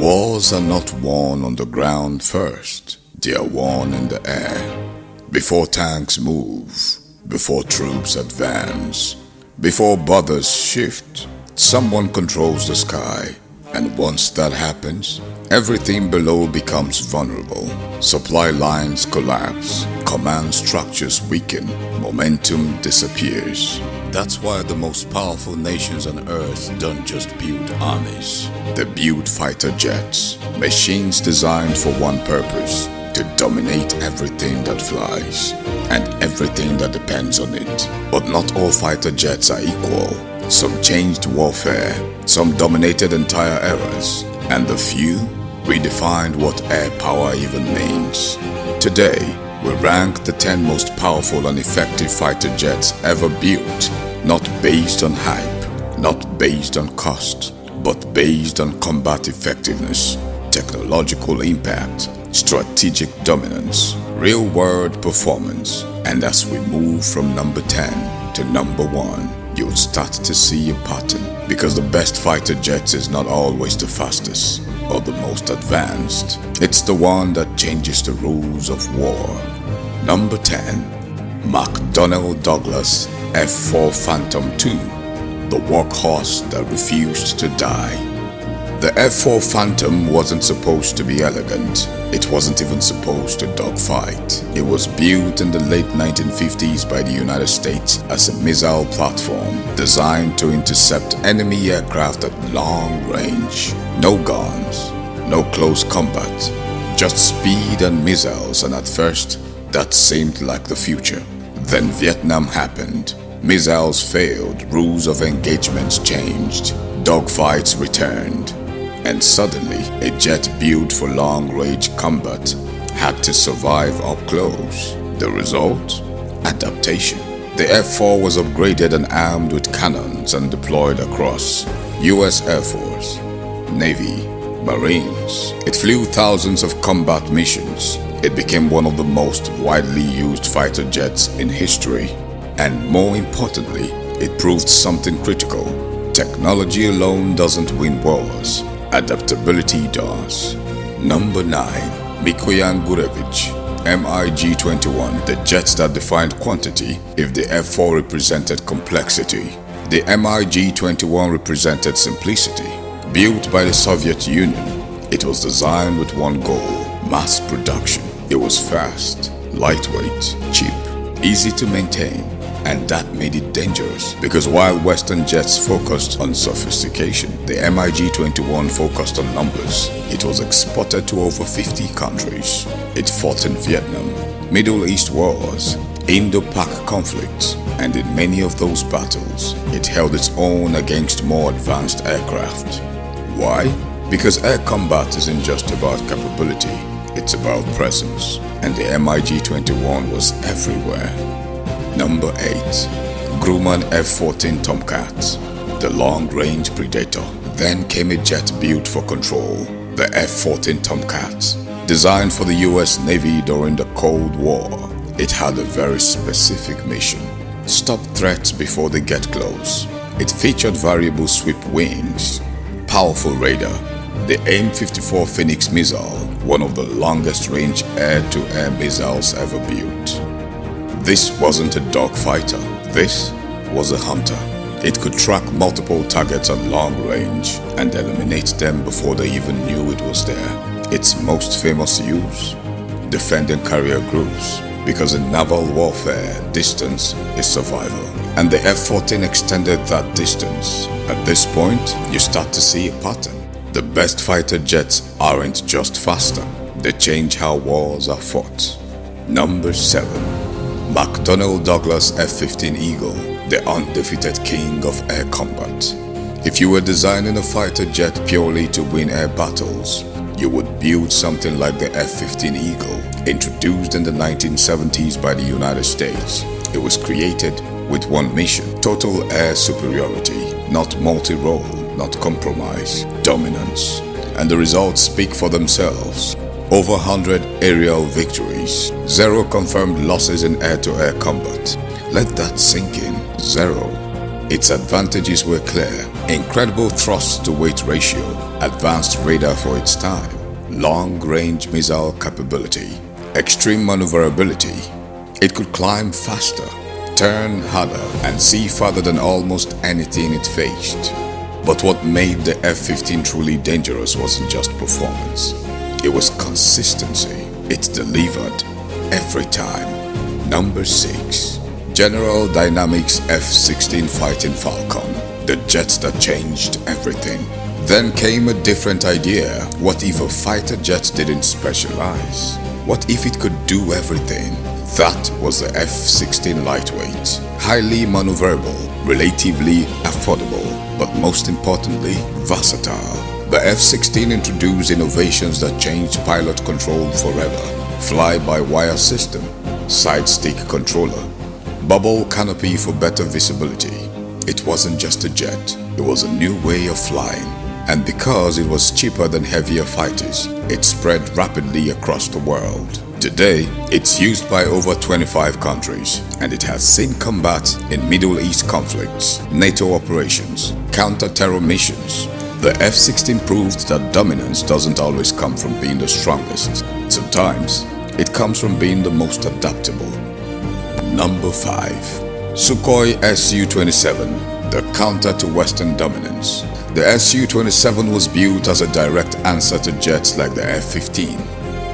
Wars are not won on the ground first, they are won in the air. Before tanks move, before troops advance, before borders shift, someone controls the sky. And once that happens, everything below becomes vulnerable. Supply lines collapse, command structures weaken, momentum disappears. That's why the most powerful nations on earth don't just build armies. They build fighter jets, machines designed for one purpose: to dominate everything that flies and everything that depends on it. But not all fighter jets are equal. Some changed warfare, some dominated entire eras, and the few redefined what air power even means. Today, we rank the 10 most powerful and effective fighter jets ever built, not based on hype, not based on cost, but based on combat effectiveness, technological impact, strategic dominance, real-world performance. And as we move from number 10 to number 1, you'll start to see a pattern, because the best fighter jets is not always the fastest or the most advanced. It's the one that changes the rules of war. Number 10. McDonnell Douglas F-4 Phantom II, the workhorse that refused to die. The F-4 Phantom wasn't supposed to be elegant. It wasn't even supposed to dogfight. It was built in the late 1950s by the United States as a missile platform designed to intercept enemy aircraft at long range. No guns, no close combat, just speed and missiles, and at first, that seemed like the future. Then Vietnam happened. Missiles failed, rules of engagements changed, dogfights returned. And suddenly, a jet built for long-range combat had to survive up close. The result? Adaptation. The F-4 was upgraded and armed with cannons and deployed across US Air Force, Navy, Marines. It flew thousands of combat missions. It became one of the most widely used fighter jets in history. And more importantly, it proved something critical. Technology alone doesn't win wars. Adaptability does. Number 9. Mikoyan Gurevich MiG-21, the jets that defined quantity if the F-4 represented complexity. The MiG-21 represented simplicity. Built by the Soviet Union, it was designed with one goal: mass production. It was fast, lightweight, cheap, easy to maintain. And that made it dangerous, because while Western jets focused on sophistication, the MiG-21 focused on numbers. It was exported to over 50 countries. It fought in Vietnam, Middle East wars, Indo-Pak conflicts, and in many of those battles, it held its own against more advanced aircraft. Why? Because air combat isn't just about capability, it's about presence, and the MiG-21 was everywhere. Number 8. Grumman F-14 Tomcat, the long-range predator. Then came a jet built for control, the F-14 Tomcat. Designed for the US Navy during the Cold War, it had a very specific mission: stop threats before they get close. It featured variable sweep wings, powerful radar, the AIM-54 Phoenix missile, one of the longest-range air-to-air missiles ever built. This wasn't a dogfighter, this was a hunter. It could track multiple targets at long range and eliminate them before they even knew it was there. Its most famous use? Defending carrier groups, because in naval warfare, distance is survival. And the F-14 extended that distance. At this point, you start to see a pattern. The best fighter jets aren't just faster, they change how wars are fought. Number 7. McDonnell Douglas F-15 Eagle, the undefeated king of air combat. If you were designing a fighter jet purely to win air battles, you would build something like the F-15 Eagle, introduced in the 1970s by the United States. It was created with one mission: total air superiority, not multi-role, not compromise, dominance. And the results speak for themselves. Over 100 aerial victories, 0 confirmed losses in air-to-air combat. Let that sink in. 0. Its advantages were clear: Incredible thrust-to-weight ratio, advanced radar for its time, long-range missile capability, extreme maneuverability. It could climb faster, turn harder, and see farther than almost anything it faced. But what made the F-15 truly dangerous wasn't just performance. It was consistency. It delivered every time. Number 6. General Dynamics F-16 Fighting Falcon, the jet that changed everything. Then came a different idea. What if a fighter jet didn't specialize? What if it could do everything? That was the F-16 lightweight, highly maneuverable, relatively affordable, but most importantly, versatile. The F-16 introduced innovations that changed pilot control forever. Fly-by-wire system, side stick controller, bubble canopy for better visibility. It wasn't just a jet, it was a new way of flying. And because it was cheaper than heavier fighters, it spread rapidly across the world. Today, it's used by over 25 countries, and it has seen combat in Middle East conflicts, NATO operations, counter-terror missions. The F-16 proved that dominance doesn't always come from being the strongest. Sometimes, it comes from being the most adaptable. Number 5. Sukhoi Su-27, the counter to Western dominance. The Su-27 was built as a direct answer to jets like the F-15,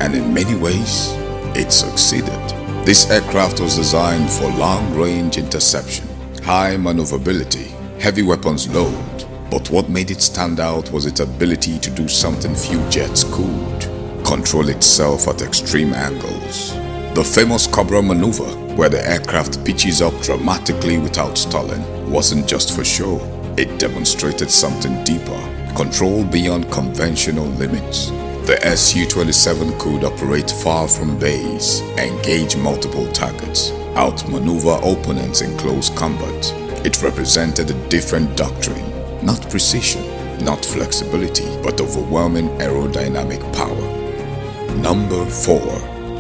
and in many ways, it succeeded. This aircraft was designed for long-range interception, high maneuverability, heavy weapons load, but what made it stand out was its ability to do something few jets could: control itself at extreme angles. The famous Cobra maneuver, where the aircraft pitches up dramatically without stalling, wasn't just for show. It demonstrated something deeper: control beyond conventional limits. The Su-27 could operate far from base, engage multiple targets, outmaneuver opponents in close combat. It represented a different doctrine: not precision, not flexibility, but overwhelming aerodynamic power. Number 4.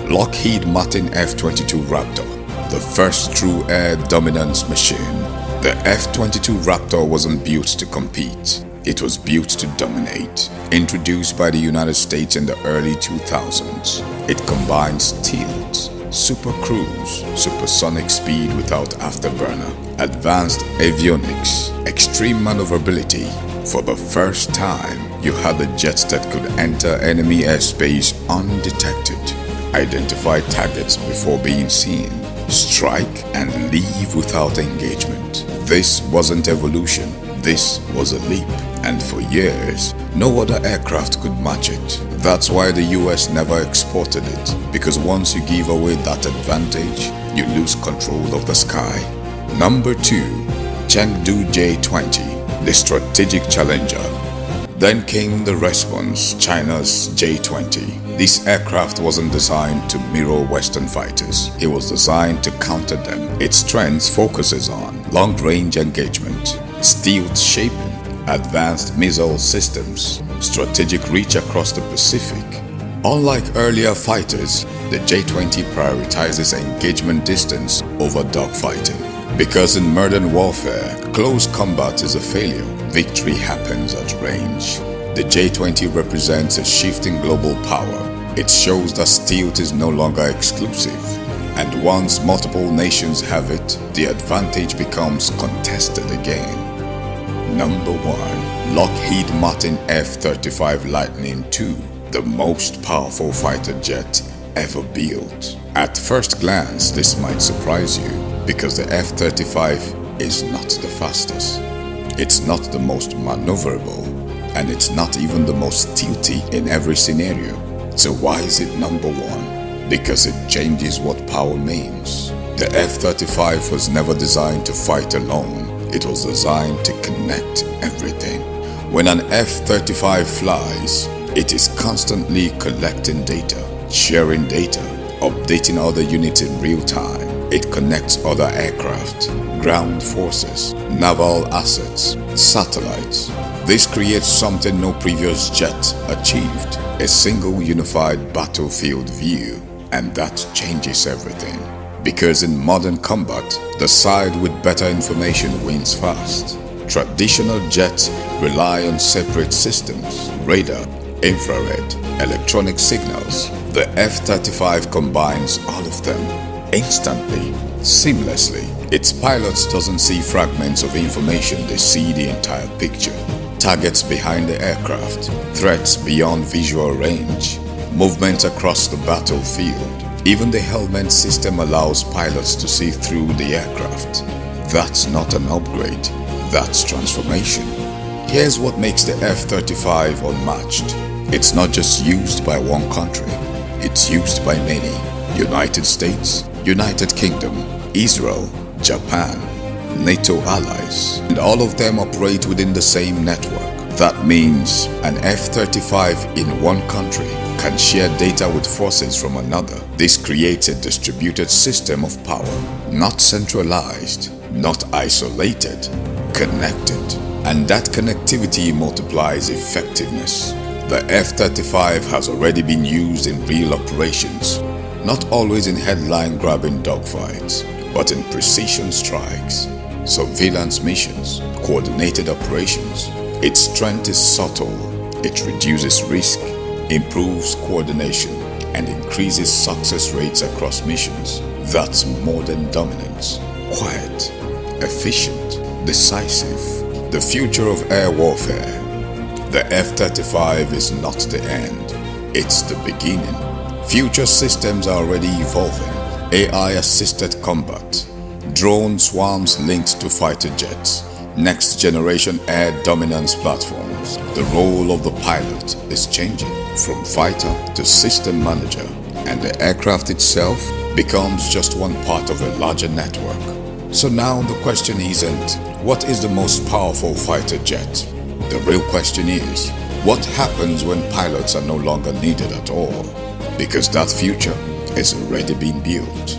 Lockheed Martin F-22 Raptor, the first true air dominance machine. The F-22 Raptor wasn't built to compete. It was built to dominate. Introduced by the United States in the early 2000s, it combines tilt, super cruise, supersonic speed without afterburner, advanced avionics, extreme maneuverability. For the first time, you had a jet that could enter enemy airspace undetected, identify targets before being seen, strike and leave without engagement. This wasn't evolution, this was a leap. And for years, no other aircraft could match it. That's why the US never exported it, because once you give away that advantage, you lose control of the sky. Number 2. Chengdu J-20, the strategic challenger. Then came the response, China's J-20. This aircraft wasn't designed to mirror Western fighters. It was designed to counter them. Its strength focuses on long-range engagement, stealth shaping, advanced missile systems, strategic reach across the Pacific. Unlike earlier fighters, the J-20 prioritizes engagement distance over dogfighting. Because in modern warfare, close combat is a failure. Victory happens at range. The J-20 represents a shift in global power. It shows that stealth is no longer exclusive. And once multiple nations have it, the advantage becomes contested again. Number 1. Lockheed Martin F-35 Lightning II, the most powerful fighter jet ever built. At first glance, this might surprise you, because the F-35 is not the fastest. It's not the most maneuverable, and it's not even the most stealthy in every scenario. So why is it number 1? Because it changes what power means. The F-35 was never designed to fight alone. It was designed to connect everything. When an F-35 flies, it is constantly collecting data, sharing data, updating other units in real time. It connects other aircraft, ground forces, naval assets, satellites. This creates something no previous jet achieved: a single unified battlefield view. And that changes everything. Because in modern combat, the side with better information wins fast. Traditional jets rely on separate systems, radar, infrared, electronic signals. The F-35 combines all of them instantly, seamlessly. Its pilots doesn't see fragments of information, they see the entire picture. Targets behind the aircraft, threats beyond visual range, movement across the battlefield. Even the helmet system allows pilots to see through the aircraft. That's not an upgrade, that's transformation. Here's what makes the F-35 unmatched. It's not just used by one country, it's used by many. United States, United Kingdom, Israel, Japan, NATO allies, and all of them operate within the same network. That means an F-35 in one country can share data with forces from another. This creates a distributed system of power, not centralized, not isolated, connected. And that connectivity multiplies effectiveness. The F-35 has already been used in real operations, not always in headline-grabbing dogfights, but in precision strikes, surveillance missions, coordinated operations. Its strength is subtle. It reduces risk, improves coordination, and increases success rates across missions. That's modern dominance. Quiet, efficient, decisive. The future of air warfare. The F-35 is not the end. It's the beginning. Future systems are already evolving. AI-assisted combat, drone swarms linked to fighter jets, next-generation air dominance platforms. The role of the pilot is changing from fighter to system manager, and the aircraft itself becomes just one part of a larger network. So now the question isn't, what is the most powerful fighter jet? The real question is, what happens when pilots are no longer needed at all? Because that future has already been built.